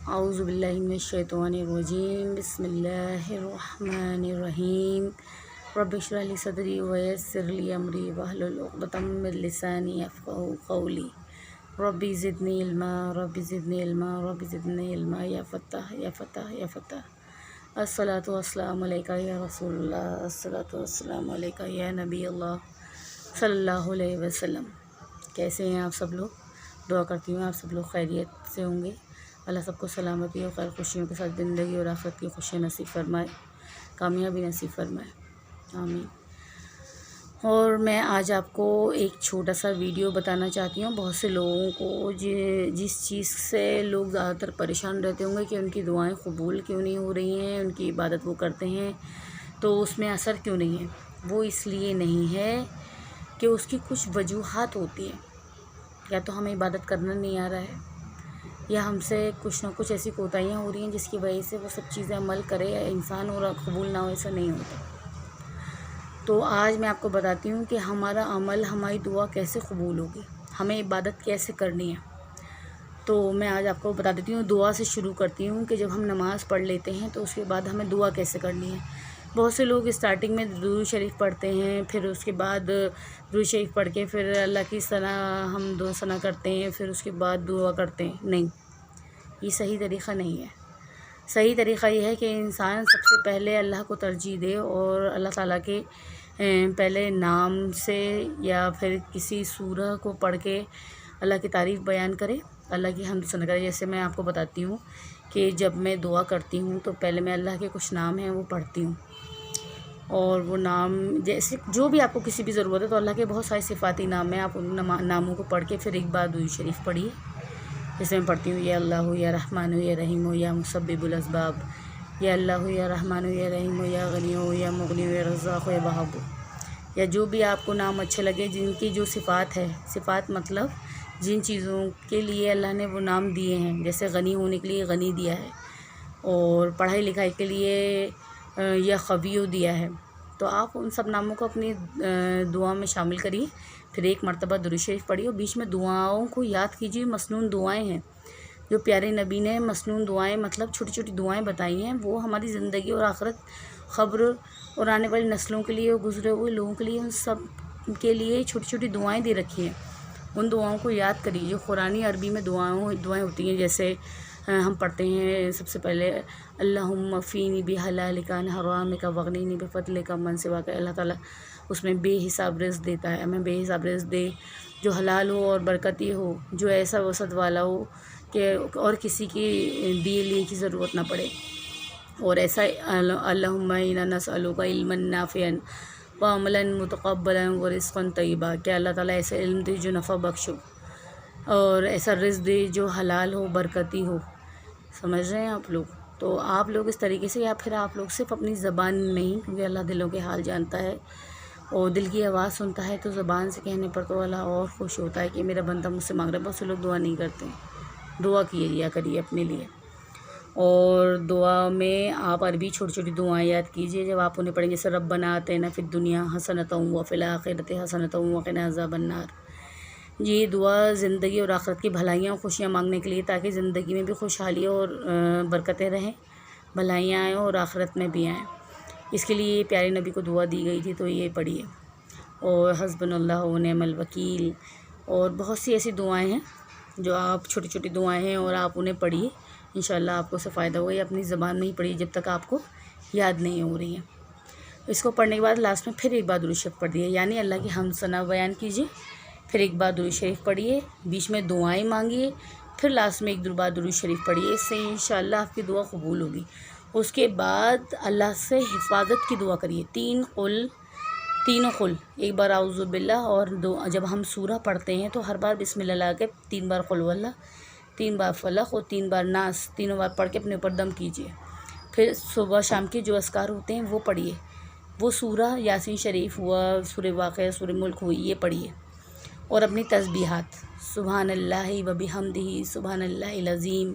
اعوذ باللہ من الشیطان الرجیم بسم اللہ الرحمن الرحیم رب اشرح لی صدری ویسر لی امری واحلل عقدۃ من لسانی یفقہوا قولی رب زدنی علما رب زدنی علما رب زدنی علما یا فتاح یا فتاح یا فتاح۔ الصلاۃ والسلام علیکہ یا رسول اللہ، الصلاۃ والسلام علیکہ یا نبی اللہ صلی اللہ علیہ وسلم۔ کیسے ہیں آپ سب لوگ؟ دعا کرتی ہوں آپ سب لوگ خیریت سے ہوں گے۔ اللہ سب کو سلامتی اور خیر خوشیوں کے ساتھ زندگی اور آخرت کی خوشیاں نصیب فرمائے، کامیابی نصیب فرمائے، آمین۔ اور میں آج آپ کو ایک چھوٹا سا ویڈیو بتانا چاہتی ہوں۔ بہت سے لوگوں کو جس چیز سے لوگ زیادہ تر پریشان رہتے ہوں گے کہ ان کی دعائیں قبول کیوں نہیں ہو رہی ہیں، ان کی عبادت وہ کرتے ہیں تو اس میں اثر کیوں نہیں ہے۔ وہ اس لیے نہیں ہے کہ اس کی کچھ وجوہات ہوتی ہیں، یا تو ہمیں عبادت کرنا نہیں آ رہا ہے، یا ہم سے کچھ نہ کچھ ایسی کوتاہیاں ہو رہی ہیں جس کی وجہ سے وہ سب چیزیں عمل کرے یا انسان اور قبول نہ ہو، ایسا نہیں ہوتا۔ تو آج میں آپ کو بتاتی ہوں کہ ہمارا عمل، ہماری دعا کیسے قبول ہوگی، ہمیں عبادت کیسے کرنی ہے۔ تو میں آج آپ کو بتا دیتی ہوں، دعا سے شروع کرتی ہوں کہ جب ہم نماز پڑھ لیتے ہیں تو اس کے بعد ہمیں دعا کیسے کرنی ہے۔ بہت سے لوگ اسٹارٹنگ میں درود شریف پڑھتے ہیں، پھر اس کے بعد درود شریف پڑھ کے پھر اللہ کی ثنا، حمد و ثنا کرتے ہیں، پھر اس کے بعد دعا کرتے ہیں۔ نہیں، یہ صحیح طریقہ نہیں ہے۔ صحیح طریقہ یہ ہے کہ انسان سب سے پہلے اللہ کو ترجیح دے اور اللہ تعالیٰ کے پہلے نام سے یا پھر کسی سورہ کو پڑھ کے اللہ کی تعریف بیان کرے، اللہ کی حمد و ثنا کرے۔ جیسے میں آپ کو بتاتی ہوں کہ جب میں دعا کرتی ہوں تو پہلے میں اللہ کے کچھ نام ہیں وہ پڑھتی ہوں، اور وہ نام جیسے جو بھی آپ کو کسی بھی ضرورت ہے، تو اللہ کے بہت سارے صفاتی نام ہیں، آپ ان ناموں کو پڑھ کے پھر ایک بار درود شریف پڑھیے۔ جیسے میں پڑھتی ہوں، یا اللہ یا رحمان یا رحیم یا مسبب الاسباب، یا اللہ یا رحمان یا رحیم یا غنی یا مغنی یا رزاق یا وہاب، یا جو بھی آپ کو نام اچھے لگے، جن کی جو صفات ہے، صفات مطلب جن چیزوں کے لیے اللہ نے وہ نام دیے ہیں، جیسے غنی ہونے کے لیے غنی دیا ہے، اور پڑھائی لکھائی کے لیے یا خبیو دیا ہے، تو آپ ان سب ناموں کو اپنی دعا میں شامل کریے۔ پھر ایک مرتبہ درود شریف پڑھیے اور بیچ میں دعاؤں کو یاد کیجیے۔ مسنون دعائیں ہیں جو پیارے نبی نے مسنون دعائیں مطلب چھوٹی چھوٹی دعائیں بتائی ہیں، وہ ہماری زندگی اور آخرت، خبر اور آنے والی نسلوں کے لیے اور گزرے ہوئے لوگوں کے لیے، ان سب کے لیے چھوٹی چھوٹی دعائیں دے رکھی ہیں۔ ان دعاؤں کو یاد کریے جو قرآنی عربی میں دعائیں ہوتی ہیں۔ جیسے ہم پڑھتے ہیں سب سے پہلے اللہم فینی بحلالک عن حرامک وغنینی بفضلک من سواک۔ اللہ تعالیٰ اس میں بے حساب رزق دیتا ہے، ہمیں بے حساب رزق دے جو حلال ہو اور برکتی ہو، جو ایسا وسعت والا ہو کہ اور کسی کی دیے لیے کی ضرورت نہ پڑے، اور ایسا اللہم انا نسألک علما نافعا وعملا متقبلا ورزقا طیبا، کہ اللہ تعالیٰ ایسا علم دے جو نفع بخش ہو، اور ایسا رزق دے جو حلال ہو، برکتی ہو۔ سمجھ رہے ہیں آپ لوگ؟ تو آپ لوگ اس طریقے سے، یا پھر آپ لوگ صرف اپنی زبان میں ہی، کیونکہ اللہ دلوں کے حال جانتا ہے اور دل کی آواز سنتا ہے، تو زبان سے کہنے پر تو اللہ اور خوش ہوتا ہے کہ میرا بندہ مجھ سے مانگ رہا ہے۔ بہت سے لوگ دعا نہیں کرتے ہیں، دعا کیے کریے اپنے لیے۔ اور دعا میں آپ عربی چھوٹی چھوٹی دعائیں یاد کیجیے جب آپ انہیں پڑھیں گے، جیسے ربنا آتنا فی الدنیا حسنۃ وفی الآخرۃ حسنۃ وقنا عذاب النار۔ یہ دعا زندگی اور آخرت کی بھلائیاں اور خوشیاں مانگنے کے لیے، تاکہ زندگی میں بھی خوشحالی اور برکتیں رہیں، بھلائیاں آئیں اور آخرت میں بھی آئیں۔ اس کے لیے پیارے نبی کو دعا دی گئی تھی، تو یہ پڑھیے۔ اور حسبنا اللہ و نعم الوکیل، اور بہت سی ایسی دعائیں ہیں جو آپ چھوٹی چھوٹی دعائیں ہیں، اور آپ انہیں پڑھیے، انشاءاللہ آپ کو اس سے فائدہ ہوگا۔ یہ اپنی زبان میں ہی پڑھیے جب تک آپ کو یاد نہیں ہو رہی ہیں۔ اس کو پڑھنے کے بعد لاسٹ میں پھر ایک بار درود شریف پڑھ دیے، یعنی اللہ کی حمد ثنا بیان کیجیے، پھر ایک بار درود شریف پڑھیے، بیچ میں دعائیں مانگیے، پھر لاسٹ میں ایک بار درود شریف پڑھیے۔ اس سے انشاءاللہ آپ کی دعا قبول ہوگی۔ اس کے بعد اللہ سے حفاظت کی دعا کریے، تینوں قل، ایک بار اعوذ باللہ، اور جب ہم سورہ پڑھتے ہیں تو ہر بار بسم اللہ لا کے 3 بار قل واللہ، 3 بار فلق اور 3 بار ناس، تینوں بار پڑھ کے اپنے اوپر دم کیجیے۔ پھر صبح شام کے جو اذکار ہوتے ہیں وہ پڑھیے، وہ سورہ یاسین شریف ہوا، سورہ واقعہ، سورہ ملک ہوئی، یہ پڑھیے۔ اور اپنی تسبیحات، سبحان اللہ و بحمدہ سبحان اللہ العظیم،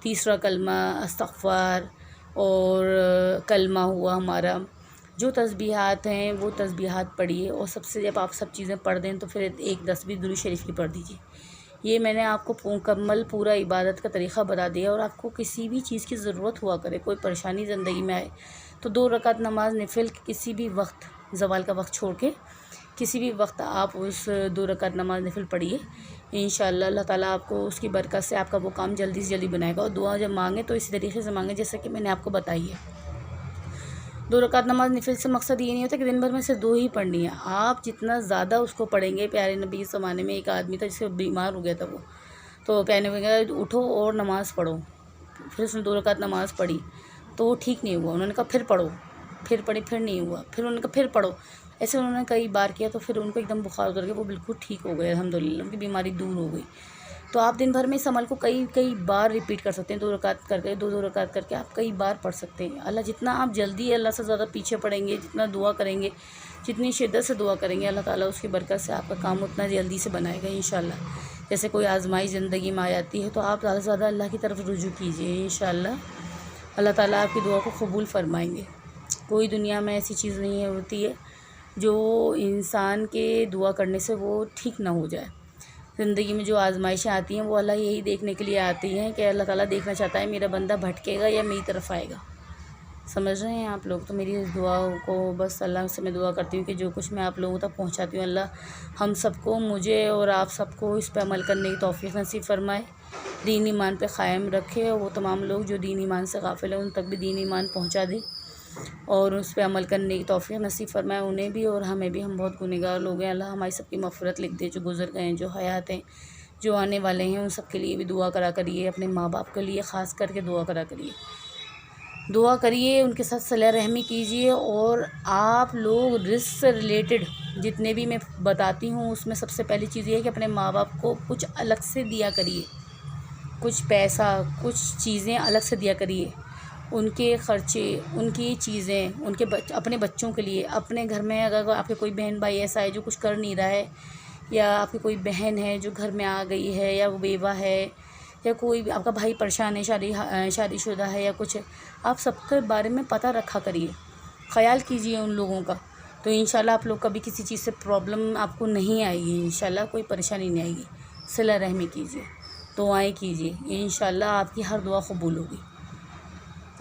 تیسرا کلمہ استغفار، اور کلمہ ہوا ہمارا، جو تسبیحات ہیں وہ تسبیحات پڑھیے۔ اور سب سے جب آپ سب چیزیں پڑھ دیں تو پھر ایک 10 بھی درود شریف کی پڑھ دیجیے، یہ میں نے آپ کو مکمل پورا عبادت کا طریقہ بتا دیا. اور آپ کو کسی بھی چیز کی ضرورت ہوا کرے، کوئی پریشانی زندگی میں آئے، تو 2 رکعت نماز نفل کسی بھی وقت، زوال کا وقت چھوڑ کے کسی بھی وقت آپ اس 2 رکعت نماز نفل پڑھیے. انشاءاللہ اللہ تعالیٰ آپ کو اس کی برکت سے آپ کا وہ کام جلدی سے جلدی بنائے گا. اور دعا جب مانگیں تو اسی طریقے سے مانگیں جیسے کہ میں نے آپ کو بتائی ہے. 2 رکعت نماز نفل سے مقصد یہ نہیں ہوتا کہ دن بھر میں صرف 2 ہی پڑھنی ہے. آپ جتنا زیادہ اس کو پڑھیں گے، پیارے نبی کے زمانے میں ایک آدمی تھا جس سے بیمار ہو گیا تھا وہ، تو پیارے نبی نے کہا اٹھو اور نماز پڑھو. پھر اس نے 2 رکعت نماز پڑھی تو وہ ٹھیک نہیں ہوا. انہوں نے کہا پھر پڑھو، پھر پڑھی، پھر نہیں ہوا. پھر انہوں نے کہا پھر پڑھو. ایسے انہوں نے کئی بار کیا تو پھر ان کو ایک دم بخار اتر گیا، وہ بالکل ٹھیک ہو گئے الحمدللہ، ان کی بیماری دور ہو گئی. تو آپ دن بھر میں اس عمل کو کئی بار ریپیٹ کر سکتے ہیں. 2 رکعت کر کے 2 رکعت کر کے آپ کئی بار پڑھ سکتے ہیں. اللہ جتنا آپ جلدی اللہ سے زیادہ پیچھے پڑیں گے، جتنا دعا کریں گے، جتنی شدت سے دعا کریں گے، اللہ تعالیٰ اس کی برکت سے آپ کا کام اتنا جلدی سے بنائے گا انشاءاللہ. جیسے کوئی آزمائی زندگی میں آ جاتی ہے تو آپ زیادہ سے زیادہ اللہ کی طرف رجوع کیجیے، انشاءاللہ اللہ تعالیٰ آپ کی دعا کو قبول فرمائیں گے. کوئی دنیا میں ایسی چیز نہیں ہوتی ہے جو انسان کے دعا کرنے سے وہ ٹھیک نہ ہو جائے. زندگی میں جو آزمائشیں آتی ہیں وہ اللہ یہی دیکھنے کے لیے آتی ہیں کہ اللہ تعالیٰ دیکھنا چاہتا ہے میرا بندہ بھٹکے گا یا میری طرف آئے گا. سمجھ رہے ہیں آپ لوگ؟ تو میری اس دعا کو بس اللہ سے میں دعا کرتی ہوں کہ جو کچھ میں آپ لوگوں تک پہنچاتی ہوں، اللہ ہم سب کو، مجھے اور آپ سب کو اس پہ عمل کرنے کی توفیق نصیب فرمائے، دین ایمان پہ قائم رکھے. اور وہ تمام لوگ جو دین ایمان سے غافل ہیں ان تک بھی دین ایمان پہنچا دے اور اس پہ عمل کرنے کی توفیق نصیب فرمائے انہیں بھی اور ہمیں بھی. ہم بہت گنہگار لوگ ہیں، اللہ ہماری سب کی مغفرت لکھ دے. جو گزر گئے ہیں، جو حیات ہیں، جو آنے والے ہیں، ان سب کے لیے بھی دعا کرا کریے. اپنے ماں باپ کے لیے خاص کر کے دعا کرا کریے، دعا کریے، ان کے ساتھ صلہ رحمی کیجیے. اور آپ لوگ رزق سے ریلیٹڈ جتنے بھی میں بتاتی ہوں اس میں سب سے پہلی چیز یہ ہے کہ اپنے ماں باپ کو کچھ الگ سے دیا کریے، کچھ پیسہ، کچھ چیزیں الگ سے دیا کریے. ان کے خرچے، ان کی چیزیں، ان کے اپنے بچوں کے لیے. اپنے گھر میں اگر آپ کے کوئی بہن بھائی ایسا ہے جو کچھ کر نہیں رہا ہے، یا آپ کی کوئی بہن ہے جو گھر میں آ گئی ہے، یا وہ بیوہ ہے، یا کوئی آپ کا بھائی پریشان ہے، شادی شدہ ہے یا کچھ ہے، آپ سب کے بارے میں پتہ رکھا کریے، خیال کیجیے ان لوگوں کا. تو انشاءاللہ آپ لوگ کبھی کسی چیز سے پرابلم آپ کو نہیں آئے گی، انشاءاللہ کوئی پریشانی نہیں آئے گی. صلہ رحمی کیجیے، دعائیں کیجیے، انشاءاللہ آپ کی ہر دعا قبول ہوگی.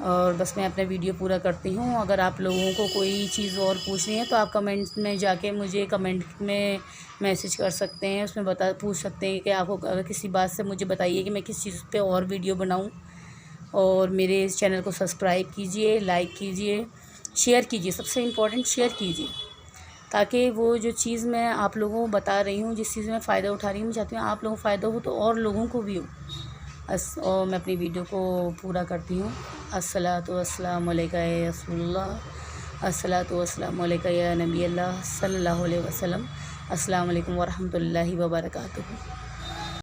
اور بس میں اپنا ویڈیو پورا کرتی ہوں. اگر آپ لوگوں کو کوئی چیز اور پوچھنی ہے تو آپ کمنٹ میں جا کے مجھے کمنٹ میں میسج کر سکتے ہیں، اس میں پوچھ سکتے ہیں کہ آپ کو اگر کسی بات سے مجھے بتائیے کہ میں کس چیز پہ اور ویڈیو بناؤں. اور میرے اس چینل کو سبسکرائب کیجیے، لائک کیجیے، شیئر کیجیے. سب سے امپورٹنٹ شیئر کیجیے، تاکہ وہ جو چیز میں آپ لوگوں کو بتا رہی ہوں، جس چیز میں فائدہ اٹھا رہی ہوں، میں چاہتی ہوں آپ لوگوں کو فائدہ ہو تو اور لوگوں کو بھی ہو. اور میں اپنی ویڈیو کو پورا کرتی ہوں. الصلاۃ والسلام علیکہ یا رسول اللہ، الصلاۃ والسلام علیکہ یا نبی اللہ صلی اللہ علیہ وسلم. السلام علیکم ورحمۃ اللہ وبرکاتہ.